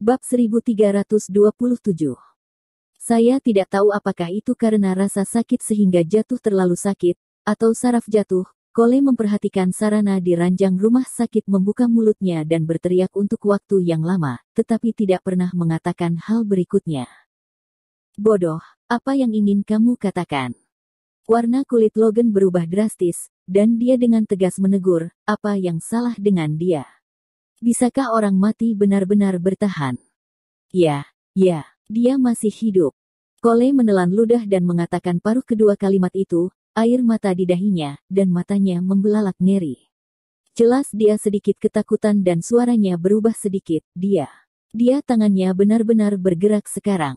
Bab 1327. Saya tidak tahu apakah itu karena rasa sakit sehingga jatuh terlalu sakit, atau saraf jatuh. Cole memperhatikan Sarana di ranjang rumah sakit membuka mulutnya dan berteriak untuk waktu yang lama, tetapi tidak pernah mengatakan hal berikutnya. Bodoh, apa yang ingin kamu katakan? Warna kulit Logan berubah drastis, dan dia dengan tegas menegur, apa yang salah dengan dia? Bisakah orang mati benar-benar bertahan? Ya, dia masih hidup. Cole menelan ludah dan mengatakan paruh kedua kalimat itu, air mata di dahinya, dan matanya membelalak ngeri. Jelas dia sedikit ketakutan dan suaranya berubah sedikit, dia tangannya benar-benar bergerak sekarang.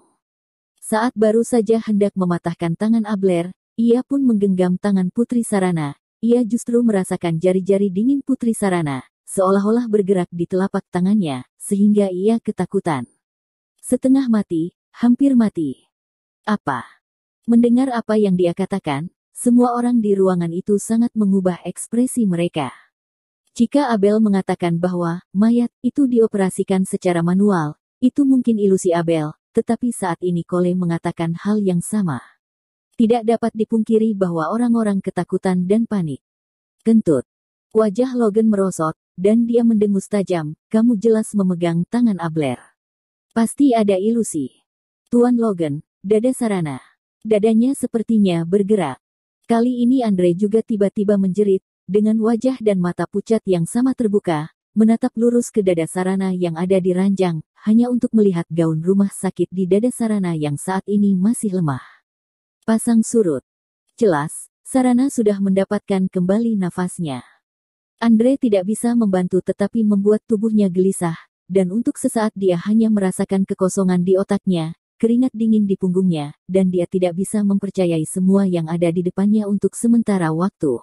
Saat baru saja hendak mematahkan tangan Abler, ia pun menggenggam tangan Putri Sarana, ia justru merasakan jari-jari dingin Putri Sarana, seolah-olah bergerak di telapak tangannya, sehingga ia ketakutan. Setengah mati, hampir mati. Apa? Mendengar apa yang dia katakan, semua orang di ruangan itu sangat mengubah ekspresi mereka. Jika Abel mengatakan bahwa mayat itu dioperasikan secara manual, itu mungkin ilusi Abel, tetapi saat ini Cole mengatakan hal yang sama. Tidak dapat dipungkiri bahwa orang-orang ketakutan dan panik. Kentut. Wajah Logan merosot, dan dia mendengus tajam, kamu jelas memegang tangan Abler. Pasti ada ilusi. Tuan Logan, dada Sarana. Dadanya sepertinya bergerak. Kali ini Andre juga tiba-tiba menjerit, dengan wajah dan mata pucat yang sama terbuka, menatap lurus ke dada Sarana yang ada di ranjang, hanya untuk melihat gaun rumah sakit di dada Sarana yang saat ini masih lemah. Pasang surut. Jelas, Sarana sudah mendapatkan kembali nafasnya. Andre tidak bisa membantu tetapi membuat tubuhnya gelisah, dan untuk sesaat dia hanya merasakan kekosongan di otaknya, keringat dingin di punggungnya, dan dia tidak bisa mempercayai semua yang ada di depannya untuk sementara waktu.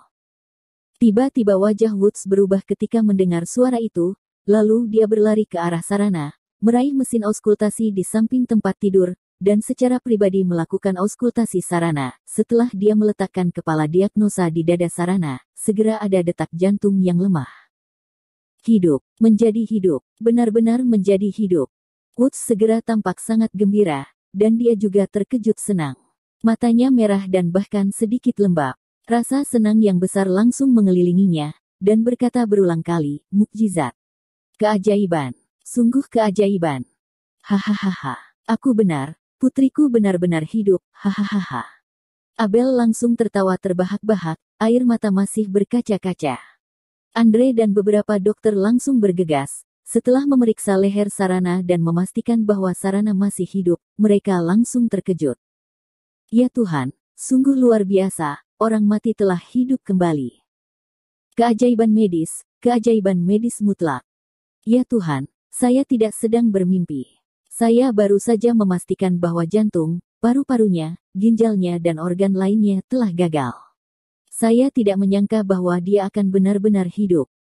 Tiba-tiba wajah Woods berubah ketika mendengar suara itu, lalu dia berlari ke arah Sarana, meraih mesin auskultasi di samping tempat tidur, dan secara pribadi melakukan auskultasi Sarana. Setelah dia meletakkan kepala diagnosa di dada Sarana, segera ada detak jantung yang lemah. Hidup, menjadi hidup, benar-benar menjadi hidup. Woods segera tampak sangat gembira, dan dia juga terkejut senang. Matanya merah dan bahkan sedikit lembab. Rasa senang yang besar langsung mengelilinginya, dan berkata berulang kali, mukjizat. Keajaiban. Sungguh keajaiban. Hahaha. Aku benar, putriku benar-benar hidup, hahaha. Abel langsung tertawa terbahak-bahak, air mata masih berkaca-kaca. Andre dan beberapa dokter langsung bergegas. Setelah memeriksa leher Sarana dan memastikan bahwa Sarana masih hidup, mereka langsung terkejut. Ya Tuhan, sungguh luar biasa, orang mati telah hidup kembali. Keajaiban medis mutlak. Ya Tuhan, saya tidak sedang bermimpi. Saya baru saja memastikan bahwa jantung, paru-parunya, ginjalnya dan organ lainnya telah gagal. Saya tidak menyangka bahwa dia akan benar-benar hidup.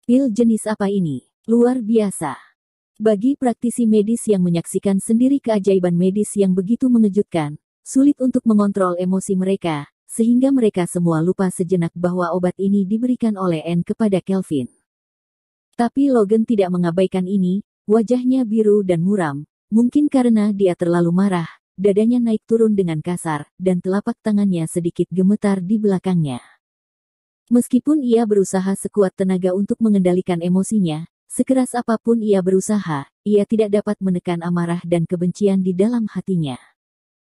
Pil jenis apa ini? Luar biasa. Bagi praktisi medis yang menyaksikan sendiri keajaiban medis yang begitu mengejutkan, sulit untuk mengontrol emosi mereka, sehingga mereka semua lupa sejenak bahwa obat ini diberikan oleh Anne kepada Kelvin. Tapi Logan tidak mengabaikan ini, wajahnya biru dan muram, mungkin karena dia terlalu marah, dadanya naik turun dengan kasar, dan telapak tangannya sedikit gemetar di belakangnya. Meskipun ia berusaha sekuat tenaga untuk mengendalikan emosinya, sekeras apapun ia berusaha, ia tidak dapat menekan amarah dan kebencian di dalam hatinya.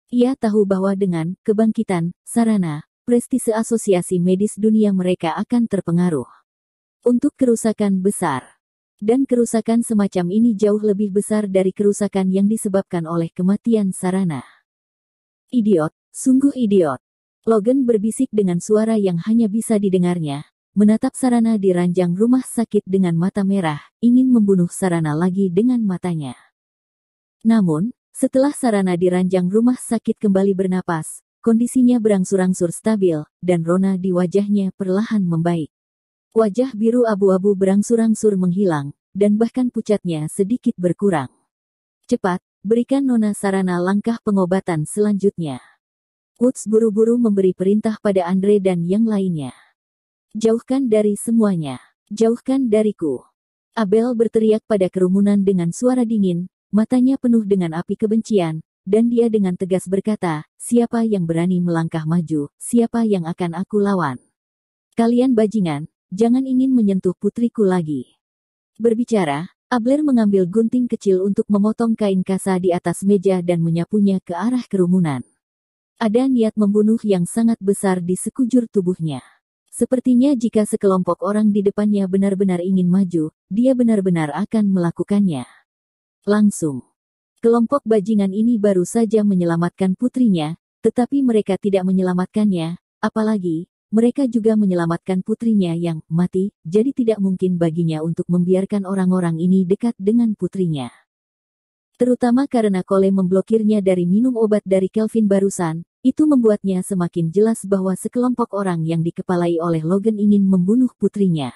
Ia tahu bahwa dengan kebangkitan Sarana, prestise asosiasi medis dunia mereka akan terpengaruh. Untuk kerusakan besar. Dan kerusakan semacam ini jauh lebih besar dari kerusakan yang disebabkan oleh kematian Sarana. Idiot, sungguh idiot. Logan berbisik dengan suara yang hanya bisa didengarnya. Menatap Sarana di ranjang rumah sakit dengan mata merah, ingin membunuh Sarana lagi dengan matanya. Namun, setelah Sarana di ranjang rumah sakit kembali bernapas, kondisinya berangsur-angsur stabil, dan rona di wajahnya perlahan membaik. Wajah biru abu-abu berangsur-angsur menghilang, dan bahkan pucatnya sedikit berkurang. Cepat, berikan Nona Sarana langkah pengobatan selanjutnya. Woods buru-buru memberi perintah pada Andre dan yang lainnya. Jauhkan dari semuanya. Jauhkan dariku. Abel berteriak pada kerumunan dengan suara dingin, matanya penuh dengan api kebencian, dan dia dengan tegas berkata, siapa yang berani melangkah maju, siapa yang akan aku lawan? Kalian bajingan, jangan ingin menyentuh putriku lagi. Berbicara, Abler mengambil gunting kecil untuk memotong kain kasa di atas meja dan menyapunya ke arah kerumunan. Ada niat membunuh yang sangat besar di sekujur tubuhnya. Sepertinya jika sekelompok orang di depannya benar-benar ingin maju, dia benar-benar akan melakukannya. Langsung. Kelompok bajingan ini baru saja menyelamatkan putrinya, tetapi mereka tidak menyelamatkannya, apalagi, mereka juga menyelamatkan putrinya yang mati, jadi tidak mungkin baginya untuk membiarkan orang-orang ini dekat dengan putrinya. Terutama karena Cole memblokirnya dari minum obat dari Kelvin barusan, itu membuatnya semakin jelas bahwa sekelompok orang yang dikepalai oleh Logan ingin membunuh putrinya.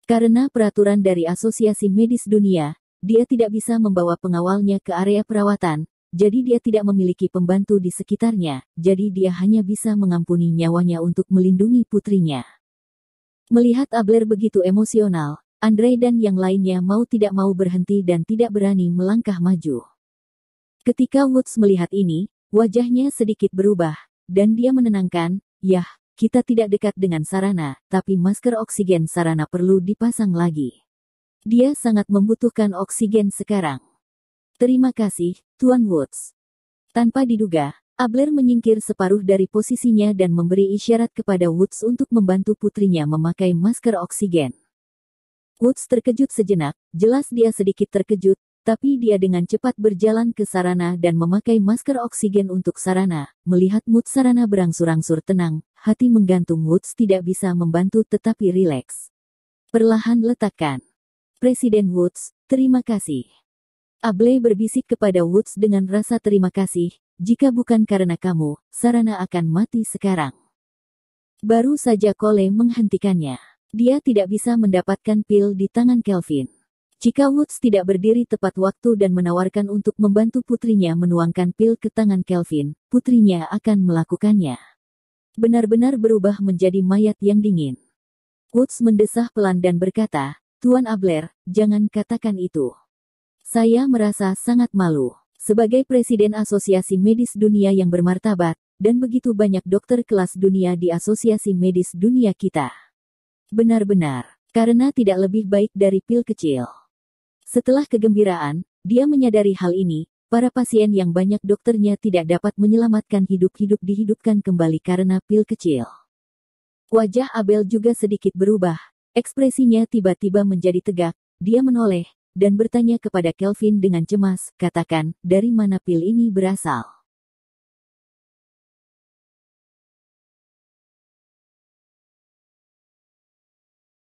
Karena peraturan dari Asosiasi Medis Dunia, dia tidak bisa membawa pengawalnya ke area perawatan, jadi dia tidak memiliki pembantu di sekitarnya, jadi dia hanya bisa mengampuni nyawanya untuk melindungi putrinya. Melihat Abler begitu emosional, Andre dan yang lainnya mau tidak mau berhenti dan tidak berani melangkah maju. Ketika Woods melihat ini, wajahnya sedikit berubah, dan dia menenangkan, yah, kita tidak dekat dengan Sarana, tapi masker oksigen Sarana perlu dipasang lagi. Dia sangat membutuhkan oksigen sekarang. Terima kasih, Tuan Woods. Tanpa diduga, Abler menyingkir separuh dari posisinya dan memberi isyarat kepada Woods untuk membantu putrinya memakai masker oksigen. Woods terkejut sejenak, jelas dia sedikit terkejut, tapi dia dengan cepat berjalan ke Sarana dan memakai masker oksigen untuk Sarana. Melihat mood Sarana berangsur-angsur tenang, hati menggantung Woods tidak bisa membantu tetapi rileks. Perlahan letakkan. Presiden Woods, terima kasih. Able berbisik kepada Woods dengan rasa terima kasih, jika bukan karena kamu, Sarana akan mati sekarang. Baru saja Cole menghentikannya. Dia tidak bisa mendapatkan pil di tangan Kelvin. Jika Woods tidak berdiri tepat waktu dan menawarkan untuk membantu putrinya menuangkan pil ke tangan Kelvin, putrinya akan melakukannya. Benar-benar berubah menjadi mayat yang dingin. Woods mendesah pelan dan berkata, Tuan Abler, jangan katakan itu. Saya merasa sangat malu. Sebagai Presiden Asosiasi Medis Dunia yang bermartabat, dan begitu banyak dokter kelas dunia di Asosiasi Medis Dunia kita. Benar-benar, karena tidak lebih baik dari pil kecil. Setelah kegembiraan, dia menyadari hal ini, para pasien yang banyak dokternya tidak dapat menyelamatkan hidup-hidup dihidupkan kembali karena pil kecil. Wajah Abel juga sedikit berubah, ekspresinya tiba-tiba menjadi tegak, dia menoleh, dan bertanya kepada Kelvin dengan cemas, katakan, dari mana pil ini berasal?